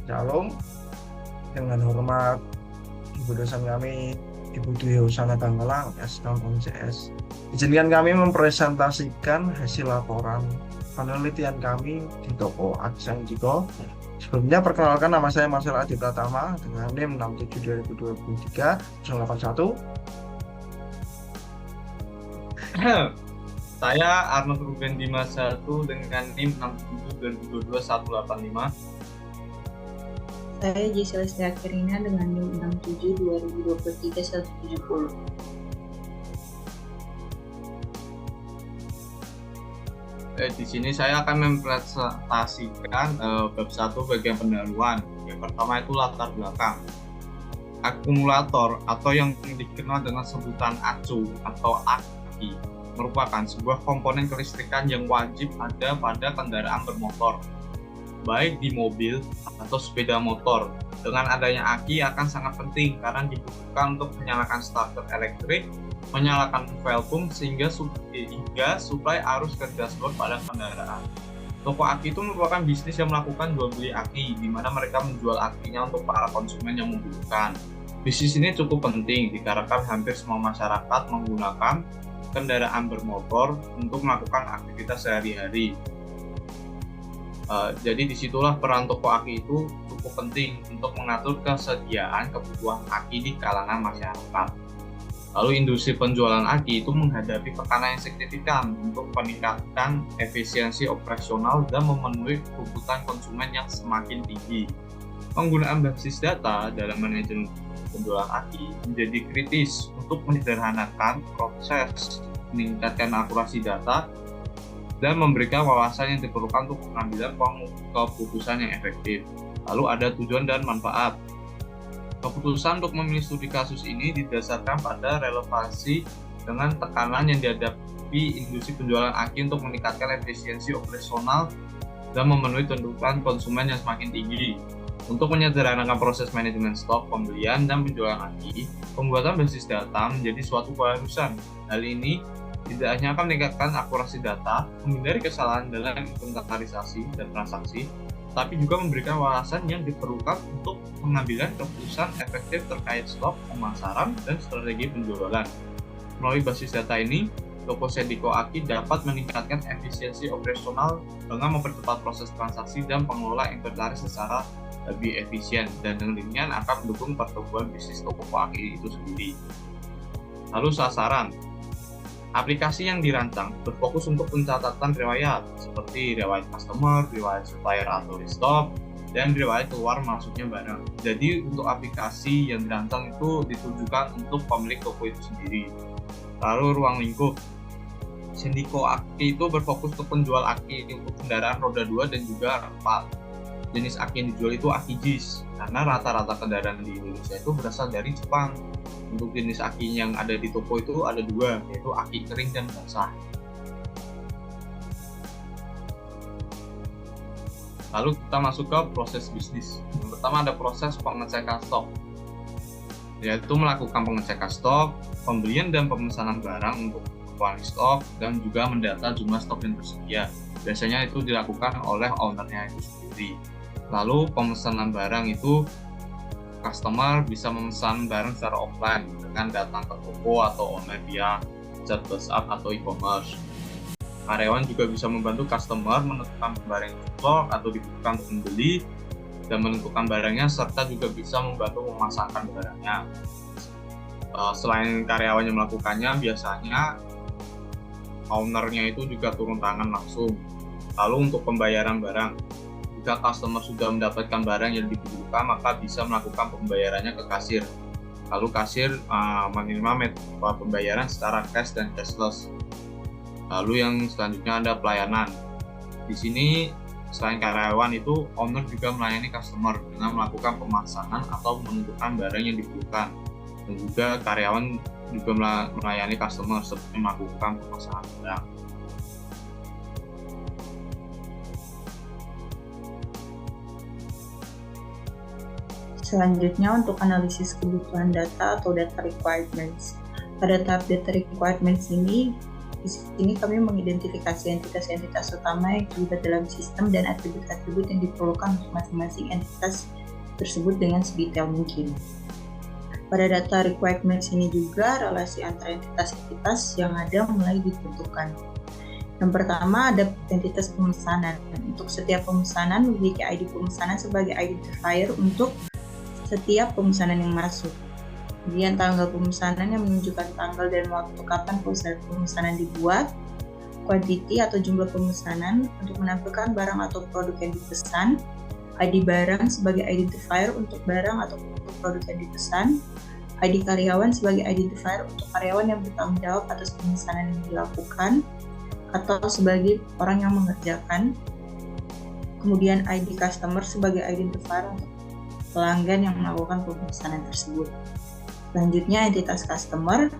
Shalom, dengan hormat Ibu dosen kami, Ibu Dwi Husana Bangkelang, S6 Izinkan kami mempresentasikan hasil laporan penelitian kami di toko Aksen Jiko. Sebelumnya perkenalkan, nama saya Marcel Adi Pratama dengan NIM 67-2023-081. Saya Arnold Ruben Dimas 1 dengan NIM 67-2022-185. Saya Gisela Setiakirina dengan NIM 67-2023-170. Di sini saya akan mempresentasikan bab 1 bagian pendahuluan. Yang pertama itu latar belakang. Akumulator atau yang dikenal dengan sebutan ACU atau aki merupakan sebuah komponen kelistrikan yang wajib ada pada kendaraan bermotor, baik di mobil atau sepeda motor. Dengan adanya aki akan sangat penting karena dibutuhkan untuk menyalakan starter elektrik, menyalakan valve pump sehingga suplai arus ke dashboard pada kendaraan. Toko aki itu merupakan bisnis yang melakukan jual beli aki, di mana mereka menjual akinya untuk para konsumen yang membutuhkan. Bisnis ini cukup penting dikarenakan hampir semua masyarakat menggunakan kendaraan bermotor untuk melakukan aktivitas sehari-hari. Jadi disitulah peran toko aki itu cukup penting untuk mengatur kesediaan kebutuhan aki di kalangan masyarakat. Lalu industri penjualan aki itu menghadapi tekanan yang signifikan untuk meningkatkan efisiensi operasional dan memenuhi kebutuhan konsumen yang semakin tinggi. Penggunaan basis data dalam manajemen penjualan aki menjadi kritis untuk menyederhanakan proses, meningkatkan akurasi data, dan memberikan wawasan yang diperlukan untuk pengambilan keputusan yang efektif. Lalu ada tujuan dan manfaat. Keputusan untuk memilih studi kasus ini didasarkan pada relevansi dengan tekanan yang dihadapi industri penjualan aki untuk meningkatkan efisiensi operasional dan memenuhi tuntutan konsumen yang semakin tinggi. Untuk menyederhanakan proses manajemen stok, pembelian, dan penjualan aki, pembuatan basis data menjadi suatu keharusan. Hal ini tidak hanya akan meningkatkan akurasi data, menghindari kesalahan dalam inventarisasi dan transaksi, tapi juga memberikan wawasan yang diperlukan untuk pengambilan keputusan efektif terkait stok, pemasaran, dan strategi penjualan. Melalui basis data ini, toko Sendiko Aki dapat meningkatkan efisiensi operasional dengan mempercepat proses transaksi dan pengelola inventaris secara lebih efisien, dan dengan demikian akan mendukung pertumbuhan bisnis toko Aki itu sendiri. Lalu sasaran. Aplikasi yang dirancang berfokus untuk pencatatan riwayat, seperti riwayat customer, riwayat supplier atau restock, dan riwayat keluar masuknya barang. Jadi untuk aplikasi yang dirancang itu ditujukan untuk pemilik toko itu sendiri. Lalu ruang lingkup. Sendiko Aki itu berfokus untuk penjual aki untuk kendaraan roda 2 dan juga 4. Jenis aki yang dijual itu aki JIS, karena rata-rata kendaraan di Indonesia itu berasal dari Jepang. Untuk jenis aki yang ada di toko itu ada dua, yaitu aki kering dan basah. Lalu kita masuk ke proses bisnis. Yang pertama ada proses pengecekan stok, yaitu melakukan pengecekan stok, pembelian dan pemesanan barang untuk quality stok, dan juga mendata jumlah stok yang tersedia. Biasanya itu dilakukan oleh ownernya itu sendiri. Lalu pemesanan barang itu customer bisa memesan barang secara offline dengan datang ke toko atau online via chat WhatsApp atau e-commerce. Karyawan juga bisa membantu customer menentukan barang yang cocok atau dibutuhkan untuk membeli dan menentukan barangnya, serta juga bisa membantu memasangkan barangnya. Selain karyawan yang melakukannya, biasanya ownernya itu juga turun tangan langsung. Lalu untuk pembayaran barang, jika customer sudah mendapatkan barang yang dibutuhkan, maka bisa melakukan pembayarannya ke kasir. Lalu kasir menerima metode pembayaran secara cash dan cashless. Lalu yang selanjutnya ada pelayanan. Di sini selain karyawan itu, owner juga melayani customer dengan melakukan pemasangan atau menentukan barang yang dibutuhkan. Dan juga karyawan juga melayani customer seperti melakukan pemasangan barang. Selanjutnya untuk analisis kebutuhan data atau data requirements. Pada tahap data requirements ini, di sini kami mengidentifikasi entitas-entitas utama yang terlibat dalam sistem dan atribut-atribut yang diperlukan untuk masing-masing entitas tersebut dengan sedetail mungkin. Pada data requirements ini juga relasi antara entitas-entitas yang ada mulai ditentukan. Yang pertama ada entitas pemesanan. Untuk setiap pemesanan memiliki ID pemesanan sebagai identifier untuk setiap pemesanan yang masuk. Kemudian tanggal pemesanan yang menunjukkan tanggal dan waktu kapan pemesanan dibuat. Quantity atau jumlah pemesanan untuk menampilkan barang atau produk yang dipesan. ID barang sebagai identifier untuk barang atau produk yang dipesan. ID karyawan sebagai identifier untuk karyawan yang bertanggung jawab atas pemesanan yang dilakukan atau sebagai orang yang mengerjakan. Kemudian ID customer sebagai identifier untuk pelanggan yang melakukan pemesanan tersebut. Selanjutnya entitas customer.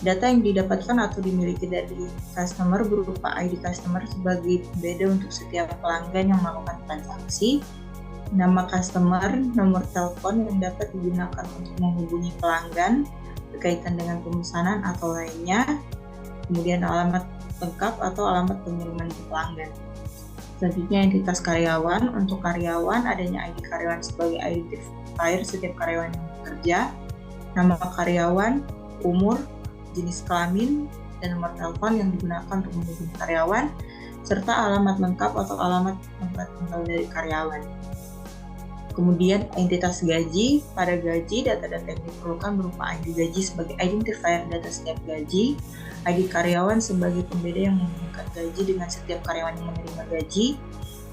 Data yang didapatkan atau dimiliki dari customer berupa ID customer sebagai pembeda untuk setiap pelanggan yang melakukan transaksi. Nama customer, nomor telepon yang dapat digunakan untuk menghubungi pelanggan berkaitan dengan pemesanan atau lainnya. Kemudian alamat lengkap atau alamat pengiriman ke pelanggan. Selanjutnya entitas karyawan. Untuk karyawan adanya ID karyawan sebagai identifier setiap karyawan yang bekerja. Nama karyawan, umur, jenis kelamin, dan nomor telepon yang digunakan untuk menghubungi karyawan, serta alamat lengkap atau alamat tempat tinggal dari karyawan. Kemudian entitas gaji. Pada gaji, data-data yang diperlukan berupa ID gaji sebagai identifier data setiap gaji, ID karyawan sebagai pembeda yang menghubungkan gaji dengan setiap karyawan yang menerima gaji,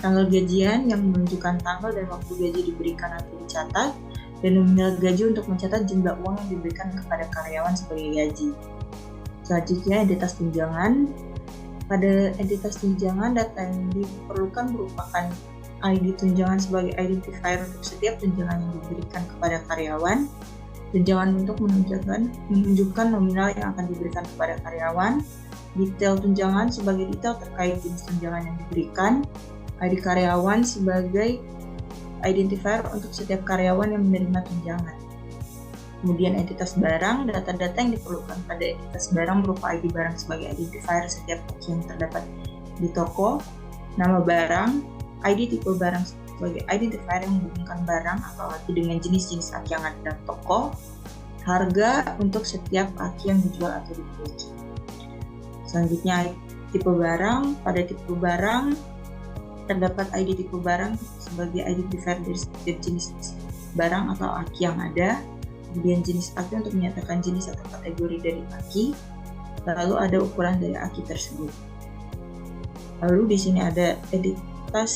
tanggal gajian yang menunjukkan tanggal dan waktu gaji diberikan atau dicatat, dan nominal gaji untuk mencatat jumlah uang yang diberikan kepada karyawan sebagai gaji. Selanjutnya entitas tunjangan. Pada entitas tunjangan, data yang diperlukan merupakan ID tunjangan sebagai identifier untuk setiap tunjangan yang diberikan kepada karyawan, tunjangan untuk menunjukkan nominal yang akan diberikan kepada karyawan, detail tunjangan sebagai detail terkait jenis tunjangan yang diberikan, ID karyawan sebagai identifier untuk setiap karyawan yang menerima tunjangan. Kemudian entitas barang. Data-data yang diperlukan pada entitas barang berupa ID barang sebagai identifier setiap aki yang terdapat di toko, nama barang, ID tipe barang sebagai identifier yang menghubungkan barang atau aki dengan jenis-jenis aki yang ada dalam toko, harga untuk setiap aki yang dijual atau dibeli. Selanjutnya tipe barang. Pada tipe barang terdapat ID tipe barang sebagai identifier dari setiap jenis barang atau aki yang ada. Kemudian jenis aki untuk menyatakan jenis atau kategori dari aki. Lalu ada ukuran dari aki tersebut. Lalu di sini ada entitas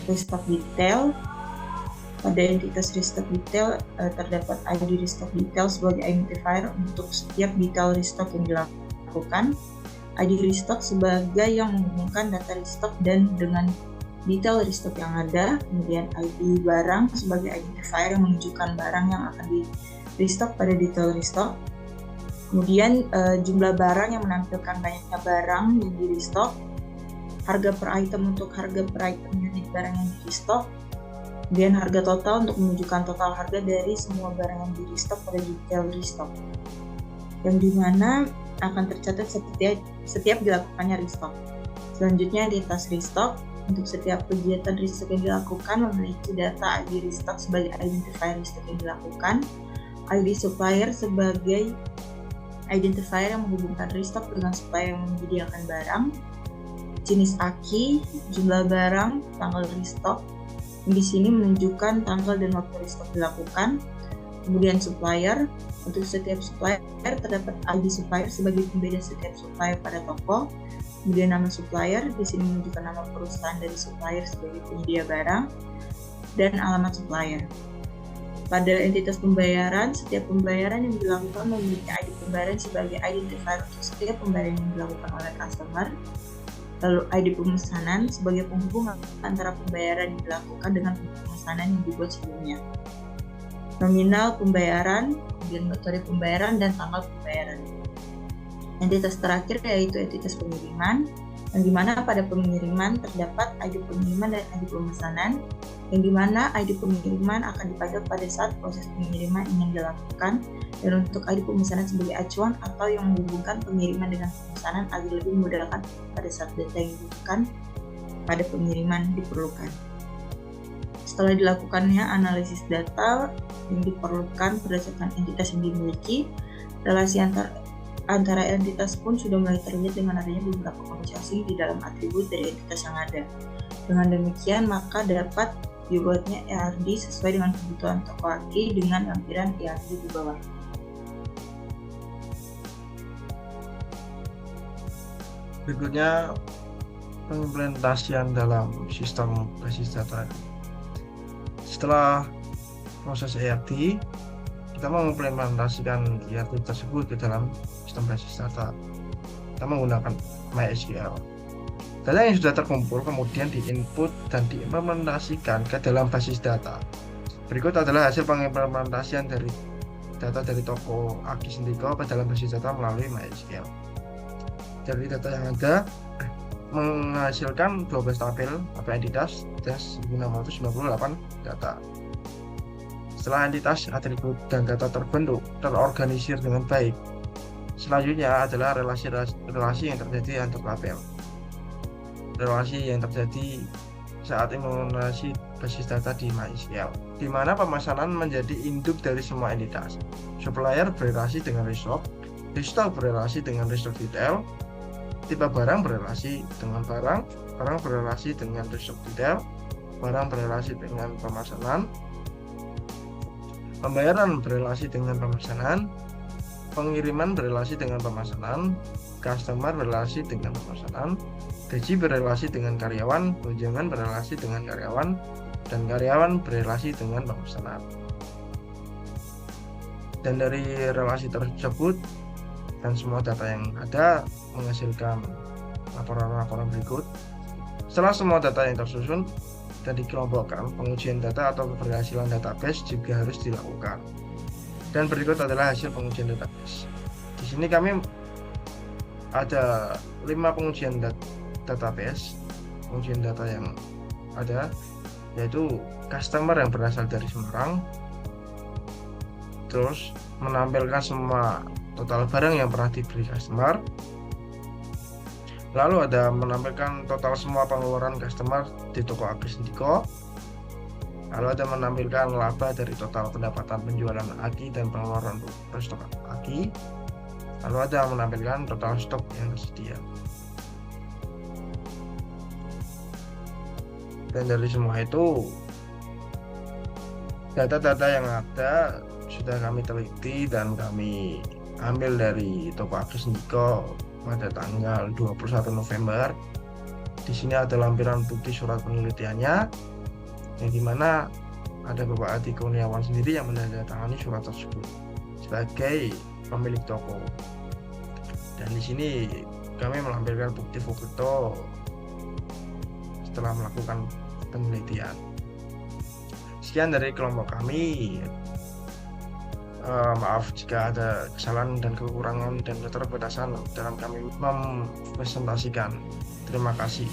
restock detail. Pada entitas restock detail terdapat ID restock detail sebagai identifier untuk setiap detail restock yang dilakukan. ID restock sebagai yang menghubungkan data restock dan dengan detail restock yang ada. Kemudian ID barang sebagai identifier yang menunjukkan barang yang akan di restock pada detail restock. Kemudian jumlah barang yang menampilkan banyaknya barang yang di restock. Harga per item untuk harga per item unit barang yang di restock. Kemudian harga total untuk menunjukkan total harga dari semua barang yang di restock pada detail restock, yang dimana akan tercatat setiap dilakukannya restock. Selanjutnya entitas restock. Untuk setiap kegiatan restock yang dilakukan memiliki data ID restock sebagai identifier restock yang dilakukan, ID supplier sebagai identifier yang menghubungkan restock dengan supplier yang menyediakan barang, jenis aki, jumlah barang, tanggal restock. Di sini menunjukkan tanggal dan waktu restock dilakukan. Kemudian supplier. Untuk setiap supplier terdapat ID supplier sebagai pembeda setiap supplier pada toko. Kemudian nama supplier, di sini menunjukkan nama perusahaan dari supplier sebagai penyedia barang, dan alamat supplier. Pada entitas pembayaran, setiap pembayaran yang dilakukan memiliki ID pembayaran sebagai identifier untuk setiap pembayaran yang dilakukan oleh customer. Lalu ID pemesanan sebagai penghubung antara pembayaran yang dilakukan dengan pemesanan yang dibuat sebelumnya. Nominal pembayaran, kemudian metode pembayaran, dan tanggal pembayaran. Entitas terakhir yaitu entitas pengiriman, yang dimana pada pengiriman terdapat ID pengiriman dan ID pemesanan, yang dimana ID pengiriman akan dipakai pada saat proses pengiriman ingin dilakukan, dan untuk ID pemesanan sebagai acuan atau yang menghubungkan pengiriman dengan pemesanan agar lebih memudahkan pada saat data yang dibutuhkan pada pengiriman diperlukan. Setelah dilakukannya analisis data yang diperlukan berdasarkan entitas yang dimiliki, relasi antara entitas pun sudah mulai terlihat dengan adanya beberapa kombinasi di dalam atribut dari entitas yang ada. Dengan demikian, maka dapat dibuatnya ERD sesuai dengan kebutuhan toko aki dengan lampiran ERD di bawah. Berikutnya, pengimplementasian dalam sistem basis data. Setelah proses ERD, kita mengimplementasikan ERD tersebut ke dalam sistem basis data. Kita menggunakan MySQL. Data yang sudah terkumpul kemudian diinput dan diimplementasikan ke dalam basis data. Berikut adalah hasil pengimplementasian dari data dari toko Aki Sendiko ke dalam basis data melalui MySQL. Dari data yang ada menghasilkan 12 tabel atau entitas dan 1698 data. Setelah entitas, atribut, dan data terbentuk, terorganisir dengan baik, selanjutnya adalah relasi yang terjadi antar tabel. Relasi yang terjadi saat implementasi basis data di MySQL, di mana pemesanan menjadi induk dari semua entitas. Supplier berelasi dengan restock, restock berelasi dengan restock detail, tipe barang berelasi dengan barang, barang berelasi dengan restock detail, barang berelasi dengan pemesanan, pembayaran berelasi dengan pemesanan, pengiriman berelasi dengan pemesanan, customer berelasi dengan pemesanan, gaji berelasi dengan karyawan, tunjangan berelasi dengan karyawan, dan karyawan berelasi dengan pemesanan. Dan dari relasi tersebut dan semua data yang ada menghasilkan laporan-laporan berikut. Setelah semua data yang tersusun dan dikelompokkan, pengujian data atau keberhasilan database juga harus dilakukan. Dan berikut adalah hasil pengujian database. Di sini kami ada 5 pengujian database, pengujian data yang ada, yaitu customer yang berasal dari Semarang, terus menampilkan semua total barang yang pernah dibeli customer, lalu ada menampilkan total semua pengeluaran customer di toko Aki Sendiko, lalu ada menampilkan laba dari total pendapatan penjualan Aki dan pengeluaran stok Aki, lalu ada menampilkan total stok yang tersedia. Dan dari semua itu, data-data yang ada sudah kami teliti dan kami ambil dari toko Aki Sendiko pada tanggal 21 November. Di sini ada lampiran bukti surat penelitiannya, yang dimana ada Bapak Adi Kurniawan sendiri yang menandatangani surat tersebut sebagai pemilik toko. Dan di sini kami melampirkan bukti foto setelah melakukan penelitian. Sekian dari kelompok kami. Maaf jika ada kesalahan dan kekurangan dan keterbatasan dalam kami mempresentasikan. Terima kasih.